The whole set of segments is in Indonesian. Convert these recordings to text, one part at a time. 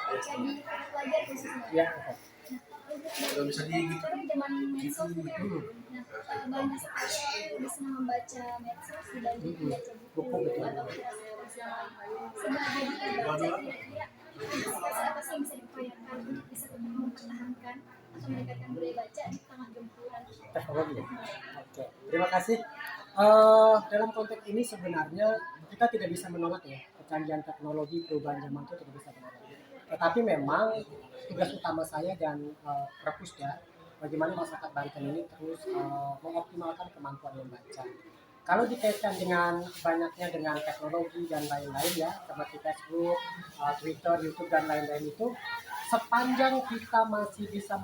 baca di pelajar khususnya. Ya, oke. Nah, untuk sekarang zaman medsos kan, nah banyak sekali lebih senang membaca medsos dibanding membaca buku Betul. atau literasi yang lain. Sebagai pembaca kira-kira antisipasi apa sih yang bisa diupayakan untuk bisa tetap mempertahankan atau meningkatkan budaya baca di tengah gempuran Teknologi. Oke, terima kasih. Dalam konteks ini sebenarnya kita tidak bisa menolak ya kecanggihan teknologi, perubahan zaman itu tidak bisa menolak. Tetapi memang tugas utama saya dan Perpusda bagaimana masyarakat Banten ini terus mengoptimalkan kemampuan membaca. Kalau dikaitkan dengan banyaknya dengan teknologi dan lain-lain ya, seperti Facebook, Twitter, YouTube dan lain-lain itu, sepanjang kita masih bisa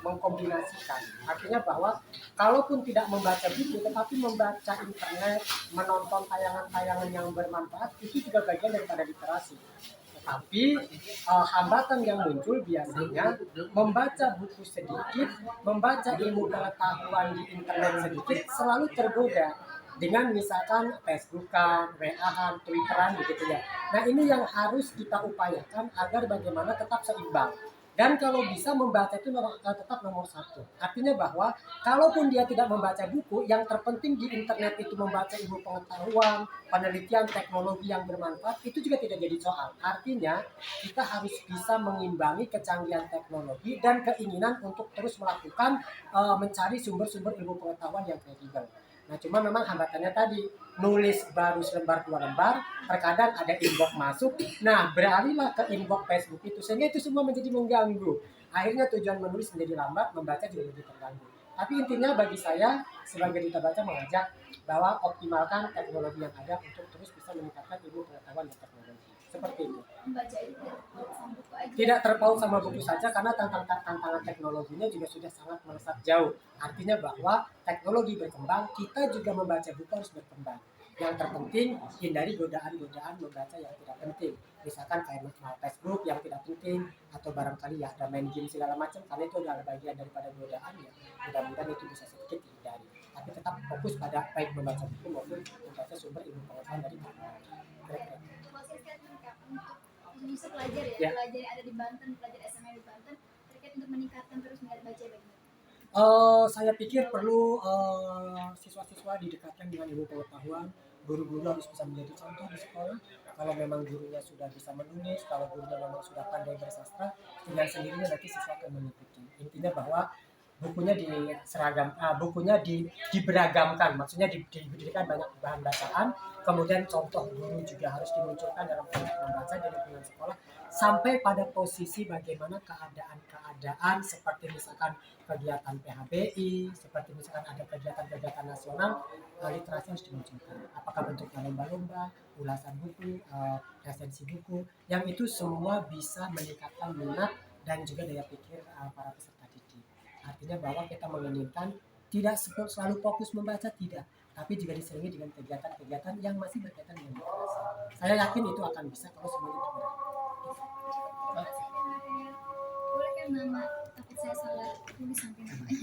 mengkombinasikan, artinya bahwa kalaupun tidak membaca buku, tetapi membaca internet, menonton tayangan-tayangan yang bermanfaat, itu juga bagian daripada literasi. Tetapi hambatan yang muncul biasanya membaca buku sedikit, membaca ilmu pengetahuan di internet sedikit, selalu tergoda dengan misalkan Facebookan, WA-an, Twitteran begitu ya. Nah ini yang harus kita upayakan agar bagaimana tetap seimbang. Dan kalau bisa membaca itu tetap nomor satu. Artinya bahwa kalaupun dia tidak membaca buku, yang terpenting di internet itu membaca ilmu pengetahuan, penelitian, teknologi yang bermanfaat, itu juga tidak jadi soal. Artinya kita harus bisa mengimbangi kecanggihan teknologi dan keinginan untuk terus melakukan mencari sumber-sumber ilmu pengetahuan yang kredibel. Nah, cuma memang hambatannya tadi, nulis baru selembar 2 lembar, terkadang ada inbox masuk, nah beralihlah ke inbox Facebook itu, sehingga itu semua menjadi mengganggu. Akhirnya tujuan menulis menjadi lambat, membaca juga menjadi terganggu. Tapi intinya bagi saya, sebagai duta baca mengajak bahwa optimalkan teknologi yang ada untuk terus bisa meningkatkan ilmu pengetahuan dan teknologi. Seperti itu. membaca itu sama buku aja. Tidak terpaut sama buku saja karena tantangan teknologinya juga sudah sangat melesat jauh. Artinya bahwa teknologi berkembang, kita juga membaca buku harus berkembang. Yang terpenting hindari godaan-godaan membaca yang tidak penting. Misalkan kayak Facebook yang tidak penting atau barangkali ya ada main game segala macam, karena itu adalah bagian daripada godaan ya. Mudah-mudahan itu bisa sedikit dihindari. Tapi tetap fokus pada baik membaca buku maupun membaca sumber ilmu pengetahuan dari teknologi. Closing statement Kak, untuk khususnya pelajar Ya. pelajar yang ada di Banten, pelajar SMA di Banten, terkait untuk meningkatkan terus minat baca bagaimana? Saya pikir perlu siswa-siswa didekatkan dengan ilmu pengetahuan. Guru-guru harus bisa menjadi contoh di sekolah. Kalau memang gurunya sudah bisa menulis, kalau gurunya memang sudah pandai bersastra, dengan sendirinya nanti siswa akan mengikuti. Intinya bahwa bukunya diberagamkan, maksudnya diberikan banyak bahan bacaan, kemudian contoh guru juga harus dimunculkan dalam proses membaca di lingkungan sekolah, sampai pada posisi bagaimana keadaan seperti misalkan kegiatan PHBI, seperti misalkan ada kegiatan-kegiatan nasional, literasi harus dimunculkan. Apakah bentuknya lomba-lomba, ulasan buku, resensi buku, yang itu semua bisa meningkatkan minat dan juga daya pikir para peserta didik. Artinya bahwa kita menginginkan tidak selalu fokus membaca, tidak, tapi juga diselingi dengan kegiatan-kegiatan yang masih berkaitan dengan literasi. Saya yakin itu akan bisa kalau semuanya bergerak. Boleh kan nama, takut saya salah tulis sampai namanya.